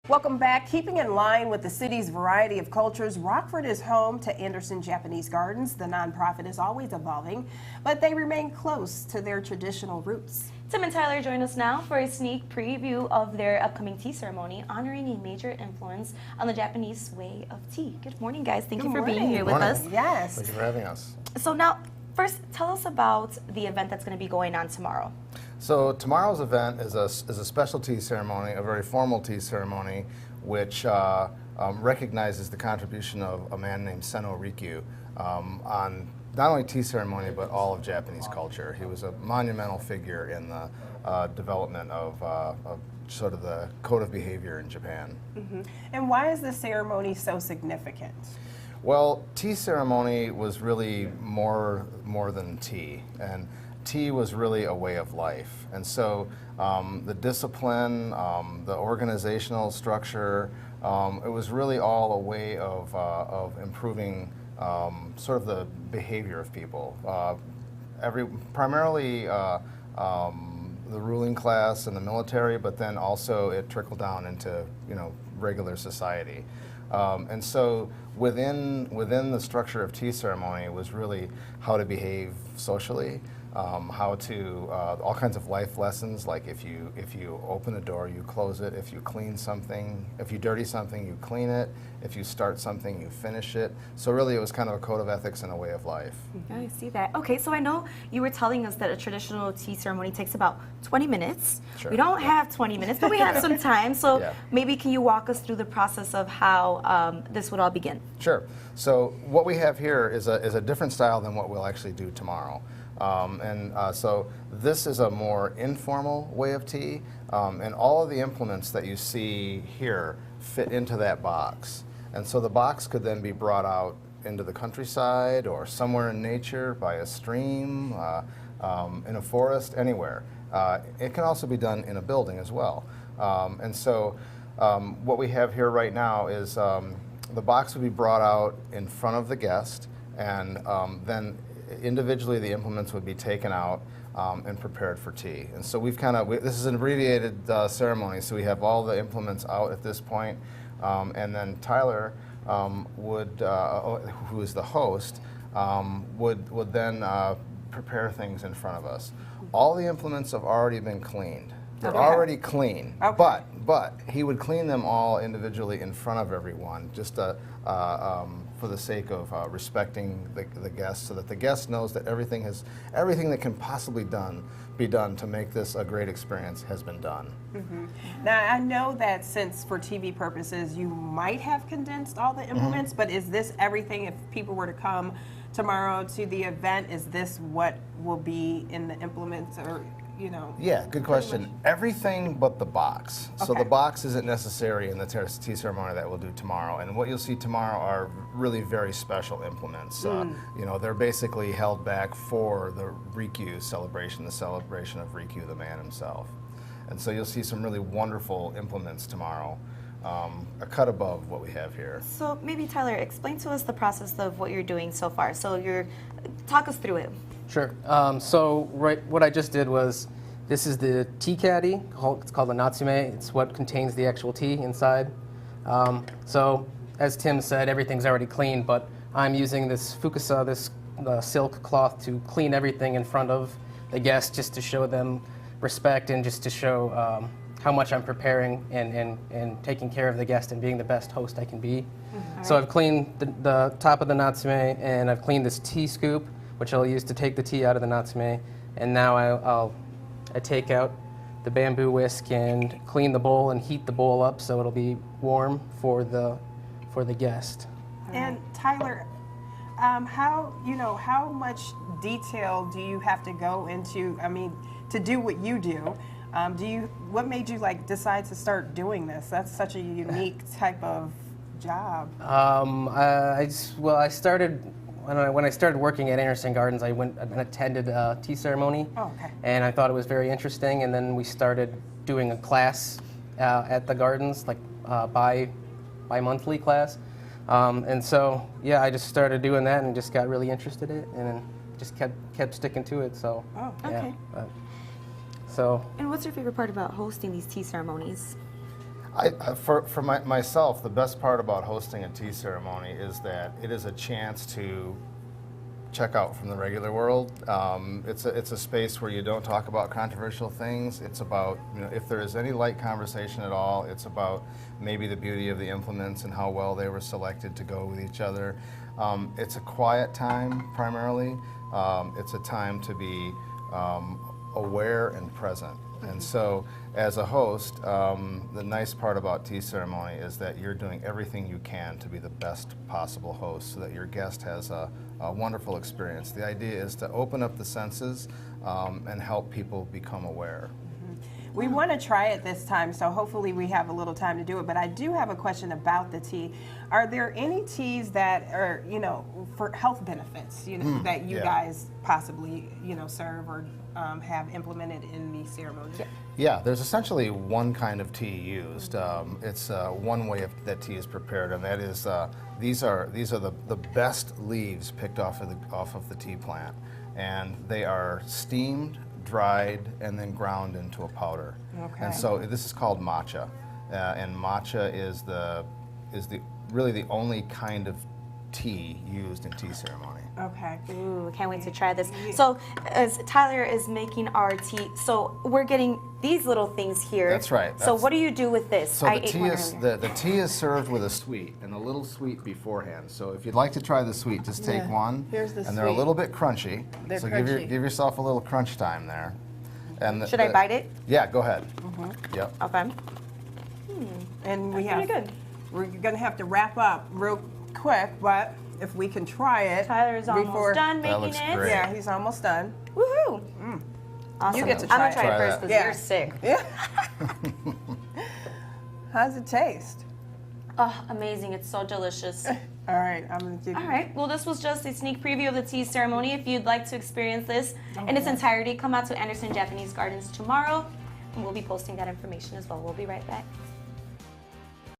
Welcome back. Keeping in line with the city's variety of cultures, Rockford is home to Anderson Japanese Gardens. The nonprofit is always evolving, but they remain close to their traditional roots. Tim and Tyler join us now for a sneak preview of their upcoming tea ceremony honoring a major influence on the Japanese way of tea. Good morning, guys. Thank you for being here with us. Yes. Thank you for having us. So now, first, tell us about the event that's going to be going on tomorrow. So tomorrow's event is a special tea ceremony, a very formal tea ceremony, which recognizes the contribution of a man named Seno Rikyu on not only tea ceremony, but all of Japanese culture. He was a monumental figure in the development of sort of the code of behavior in Japan. Mm-hmm. And why is this ceremony so significant? Well, tea ceremony was really more than tea, and tea was really a way of life. And so the discipline, the organizational structure, it was really all a way of improving sort of the behavior of people. Primarily the ruling class and the military, but then also it trickled down into regular society. And so within the structure of tea ceremony was really how to behave socially, how to all kinds of life lessons, like if you open a door, you close it. If you clean something, if you dirty something, you clean it. If you start something, you finish it. So really, it was kind of a code of ethics and a way of life. I see that. Okay, so I know you were telling us that a traditional tea ceremony takes about 20 minutes. Sure. We don't have 20 minutes, but we have some time. So Yeah. maybe can you walk us through the process of how this would all begin? Sure. So what we have here is a different style than what we'll actually do tomorrow. So this is a more informal way of tea, and all of the implements that you see here fit into that box. And so the box could then be brought out into the countryside or somewhere in nature, by a stream, in a forest, anywhere. It can also be done in a building as well. What we have here right now is the box would be brought out in front of the guest, and then individually the implements would be taken out and prepared for tea. And so this is an abbreviated ceremony, so we have all the implements out at this point, and then Tyler who is the host, would then prepare things in front of us. All the implements have already been cleaned. They're already clean, Okay. but he would clean them all individually in front of everyone, just for the sake of respecting the guest, so that the guest knows that everything that can possibly be done to make this a great experience has been done. Mm-hmm. Now, I know that since for TV purposes you might have condensed all the implements, but is this everything? If people were to come tomorrow to the event, is this what will be in the implements, or Yeah, good question. Everything but the box. So Okay. the box isn't necessary in the tea ceremony that we'll do tomorrow. And what you'll see tomorrow are really very special implements. They're basically held back for the Rikyu celebration, the celebration of Rikyu, the man himself. And so you'll see some really wonderful implements tomorrow, a cut above what we have here. So maybe Tyler, explain to us the process of what you're doing so far. So talk us through it. Sure. What I just did was, this is the tea caddy. It's called a natsume. It's what contains the actual tea inside. So as Tim said, everything's already clean, but I'm using this fukusa, this silk cloth, to clean everything in front of the guests, just to show them respect and just to show how much I'm preparing and taking care of the guest and being the best host I can be. So I've cleaned the top of the natsume, and I've cleaned this tea scoop, which I'll use to take the tea out of the natsume. And now I take out the bamboo whisk and clean the bowl and heat the bowl up so it'll be warm for the guest. And Tyler, how much detail do you have to go into? I mean, to do what you do. What made you decide to start doing this? That's such a unique type of job. I started. When I started working at Anderson Gardens, I went and attended a tea ceremony, and I thought it was very interesting. And then we started doing a class at the gardens, bi-monthly class. And so, yeah, I just started doing that and just got really interested in it, and then just kept sticking to it. So, okay. So. And what's your favorite part about hosting these tea ceremonies? For myself, the best part about hosting a tea ceremony is that it is a chance to check out from the regular world. It's a space where you don't talk about controversial things. It's about, if there is any light conversation at all, it's about maybe the beauty of the implements and how well they were selected to go with each other. It's a quiet time primarily. It's a time to be aware and present. And so, as a host, the nice part about tea ceremony is that you're doing everything you can to be the best possible host so that your guest has a wonderful experience. The idea is to open up the senses and help people become aware. We want to try it this time, so hopefully we have a little time to do it. But I do have a question about the tea. Are there any teas that are, for health benefits, that you yeah. guys possibly, serve or have implemented in the ceremony? Yeah, there's essentially one kind of tea used. It's one way that tea is prepared, and that is these are the best leaves picked off of the tea plant, and they are steamed, dried, and then ground into a powder. Okay. And so this is called matcha, and matcha is really the only kind of tea used in tea ceremony. Okay. Ooh, can't wait to try this. So, as Tyler is making our tea, so we're getting these little things here. That's right. So, what do you do with this? So the tea is served with a sweet, and a little sweet beforehand. So if you'd like to try the sweet, just take Yeah. one. Here's the and they're a sweet. little bit crunchy. They're so crunchy. give yourself a little crunch time there. And Should I bite it? Yeah, go ahead. Yep. Okay. And we That's have, pretty good. we're going to have to wrap up real quick, but if we can try it. Tyler's almost done That making looks it. great. Yeah, he's almost done. Woohoo! Awesome. You get to I'm try gonna it. try Try it first that. because Yeah. you're sick. Yeah. How's it taste? Oh, amazing! It's so delicious. All right, I'm going to give you. All right. Well, this was just a sneak preview of the tea ceremony. If you'd like to experience this in its entirety, come out to Anderson Japanese Gardens tomorrow, and we'll be posting that information as well. We'll be right back.